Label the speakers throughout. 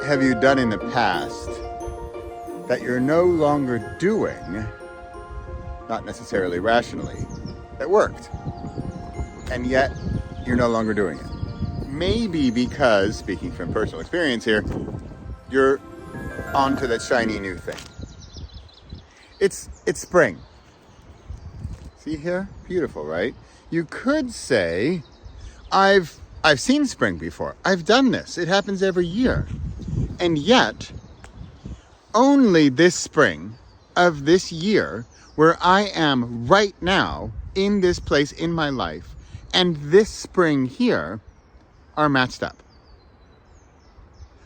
Speaker 1: have you done in the past that you're no longer doing, not necessarily rationally, that worked, and yet you're no longer doing it? Maybe because, speaking from personal experience here, you're onto that shiny new thing. It's spring. See here? Beautiful, right? You could say, I've seen spring before. I've done this. It happens every year. And yet, only this spring of this year, where I am right now in this place in my life, and this spring here, are matched up.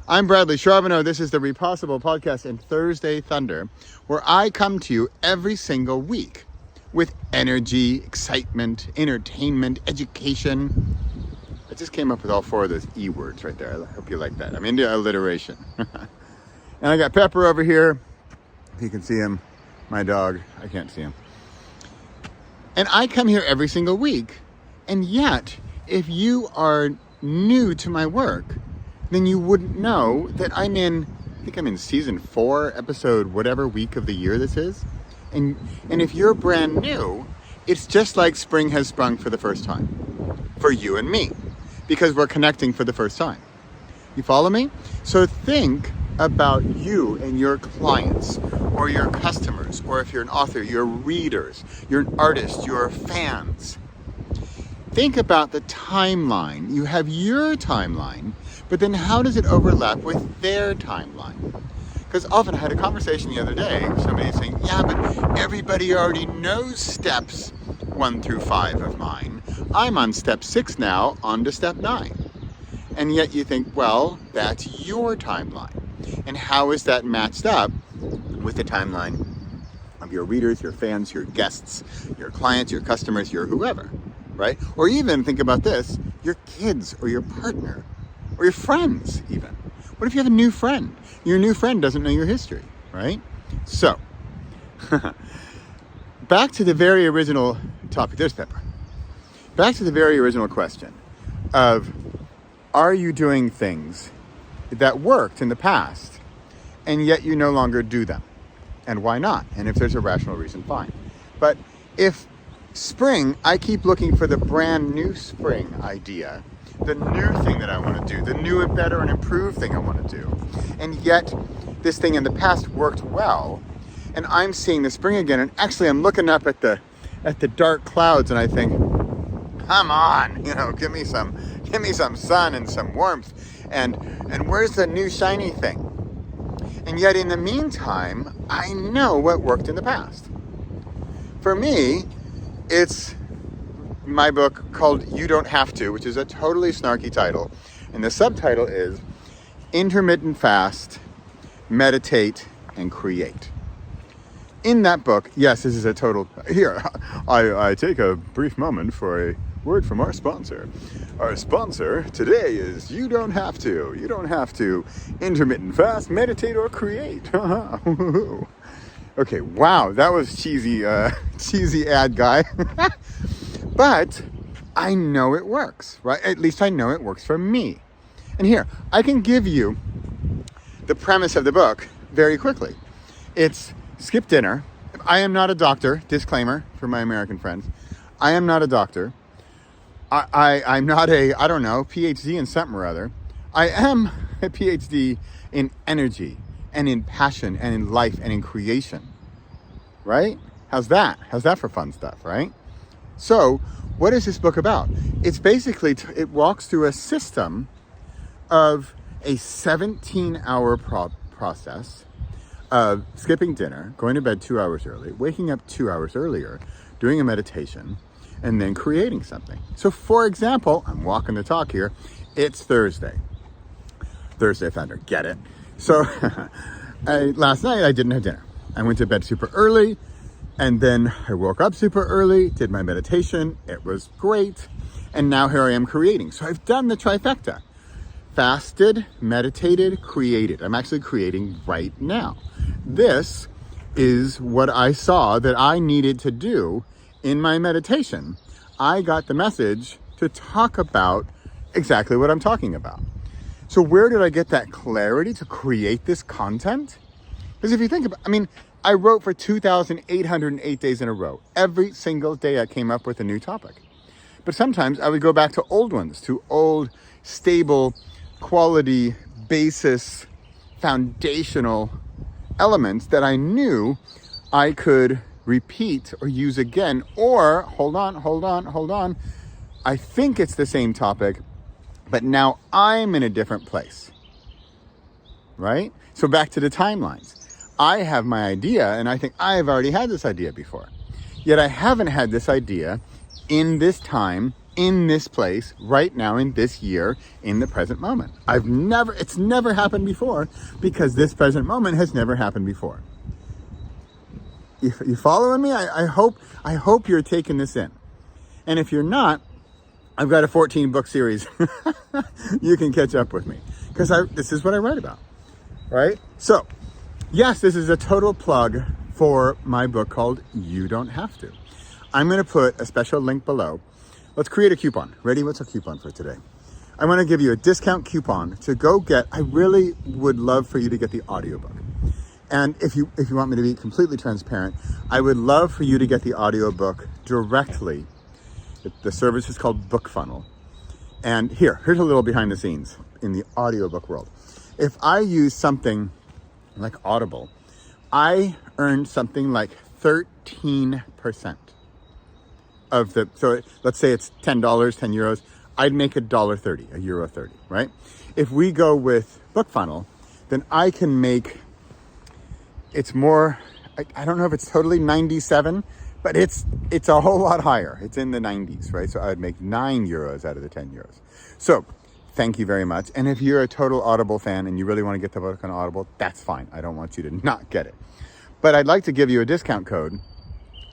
Speaker 1: I'm Bradley Charbonneau. This is the Repossible podcast in Thursday Thunder, where I come to you every single week with energy, excitement, entertainment, education. I just came up with all four of those E words right there. I hope you like that. I'm into alliteration. And I got Pepper over here. If you can see him, my dog. I can't see him. And I come here every single week. And yet, if you are new to my work, then you wouldn't know that I think I'm in season 4, episode whatever week of the year this is. And if you're brand new, it's just like spring has sprung for the first time. For you and me. Because we're connecting for the first time. You follow me? So think about you and your clients, or your customers, or if you're an author, your readers, you're an artist, your fans. Think about the timeline. You have your timeline, but then how does it overlap with their timeline? Because often I had a conversation the other day, somebody saying, yeah, but everybody already knows steps 1 through 5 of mine. I'm on step 6 now, on to step 9. And yet you think, well, that's your timeline. And how is that matched up with the timeline of your readers, your fans, your guests, your clients, your customers, your whoever, right? Or even think about this, your kids or your partner or your friends even. What if you have a new friend? Your new friend doesn't know your history, right? So, back to the very original topic. There's Pepper. Back to the very original question of, are you doing things that worked in the past and yet you no longer do them? And why not? And if there's a rational reason, fine. But if spring, I keep looking for the brand new spring idea, the new thing that I want to do, the new and better and improved thing I want to do, and yet this thing in the past worked well, and I'm seeing the spring again, and actually I'm looking up at the dark clouds and I think, come on, give me some sun and some warmth, and where's the new shiny thing? And yet in the meantime, I know what worked in the past. For me, it's my book called You Don't Have To, which is a totally snarky title. And the subtitle is Intermittent Fast, Meditate, and Create. In that book, yes, this is a total... Here, I take a brief moment for a word from our sponsor. Our sponsor today is You Don't Have To. You don't have to intermittent fast, meditate, or create. Okay, wow, that was cheesy ad guy. But I know it works, right? At least I know it works for me. And here, I can give you the premise of the book very quickly. It's skip dinner. I am not a doctor. Disclaimer for my American friends. I am not a doctor. I'm not a, PhD in something or other. I am a PhD in energy and in passion and in life and in creation. Right? How's that? How's that for fun stuff, right? So, what is this book about? It's basically, it walks through a system of a 17-hour process of skipping dinner, going to bed 2 hours early, waking up 2 hours earlier, doing a meditation, and then creating something. So, for example, I'm walking the talk here, it's Thursday. Thursday Thunder, get it? So, last night I didn't have dinner. I went to bed super early, and then I woke up super early, did my meditation, it was great, and now here I am creating. So I've done the trifecta. Fasted, meditated, created. I'm actually creating right now. This is what I saw that I needed to do in my meditation. I got the message to talk about exactly what I'm talking about. So where did I get that clarity to create this content? Because if you think about, I wrote for 2,808 days in a row. Every single day I came up with a new topic. But sometimes I would go back to old ones, to old, stable, quality, basis, foundational elements that I knew I could repeat or use again. Or, hold on. I think it's the same topic, but now I'm in a different place, right? So back to the timelines. I have my idea, and I think I've already had this idea before. Yet I haven't had this idea in this time, in this place, right now, in this year, in the present moment. It's never happened before, because this present moment has never happened before. You following me? I hope you're taking this in. And if you're not, I've got a 14-book series. You can catch up with me, because this is what I write about, right? So, yes, this is a total plug for my book called You Don't Have To. I'm going to put a special link below. Let's create a coupon. Ready? What's a coupon for today? I want to give you a discount coupon to go get. I really would love for you to get the audiobook. And if you want me to be completely transparent, I would love for you to get the audiobook directly. The service is called BookFunnel. And here's a little behind the scenes in the audiobook world. If I use something like Audible, I earned something like 13% of so let's say it's $10, 10 euros, I'd make $1.30, €1.30, right? If we go with BookFunnel, then I can make, it's more, I don't know if it's totally 97, but it's a whole lot higher. It's in the 90s, right? So I'd make €9 out of the 10 euros. So thank you very much. And if you're a total Audible fan and you really want to get the book on Audible, that's fine. I don't want you to not get it. But I'd like to give you a discount code.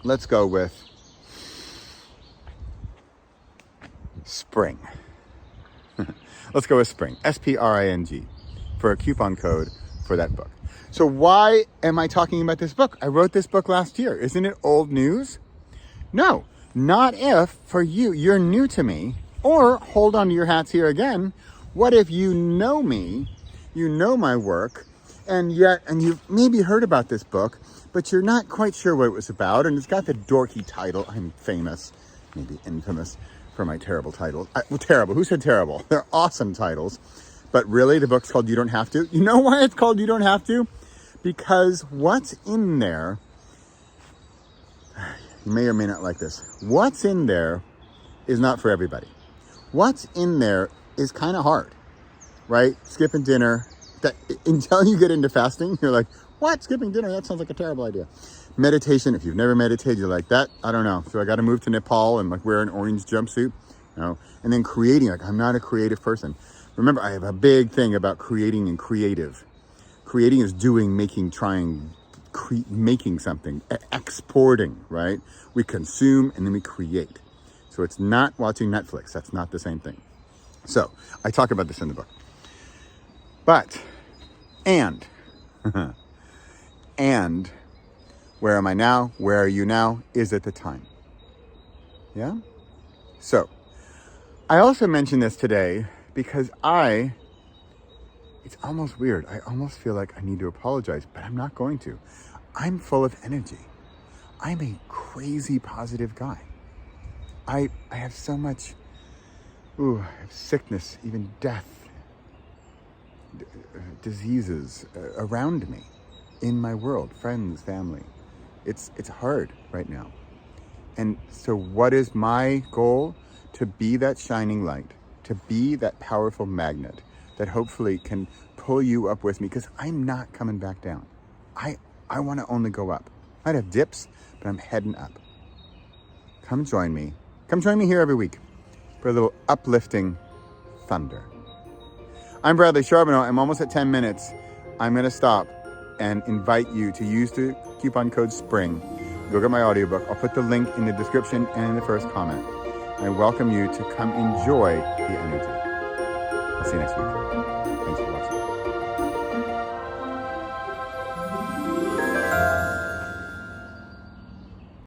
Speaker 1: Let's go with Spring. Let's go with Spring, SPRING, for a coupon code for that book. So why am I talking about this book? I wrote this book last year. Isn't it old news? No, not if for you're new to me, or hold on to your hats here again. What if you know me, you know my work, and you've maybe heard about this book, but you're not quite sure what it was about, and it's got the dorky title. I'm famous, maybe infamous, for my terrible titles. Terrible. Who said terrible? They're awesome titles. But really, the book's called You Don't Have To. You know why it's called You Don't Have To? Because what's in there, you may or may not like this. What's in there is not for everybody. What's in there is kind of hard, right? Skipping dinner. Until you get into fasting, you're like, what? Skipping dinner? That sounds like a terrible idea. Meditation, if you've never meditated, you're like, that, I don't know. So I got to move to Nepal and wear an orange jumpsuit, and then creating, I'm not a creative person. Remember, I have a big thing about creating and creative. Creating is doing, making, trying, making something, exporting, right? We consume and then we create. So it's not watching Netflix. That's not the same thing. So I talk about this in the book. But, and where am I now? Where are you now? Is at the time. Yeah? So, I also mentioned this today because it's almost weird. I almost feel like I need to apologize, but I'm not going to. I'm full of energy. I'm a crazy positive guy. I have so much, I have sickness, even death, diseases around me, in my world, friends, family. It's hard right now. And so what is my goal? To be that shining light, to be that powerful magnet that hopefully can pull you up with me, because I'm not coming back down. I want to only go up. I'd have dips, but I'm heading up. Come join me. Come join me here every week for a little uplifting thunder. I'm Bradley Charbonneau. I'm almost at 10 minutes. I'm going to stop and invite you to use the coupon code SPRING. Go get my audiobook. I'll put the link in the description and in the first comment. I welcome you to come enjoy the energy. I'll see you next week.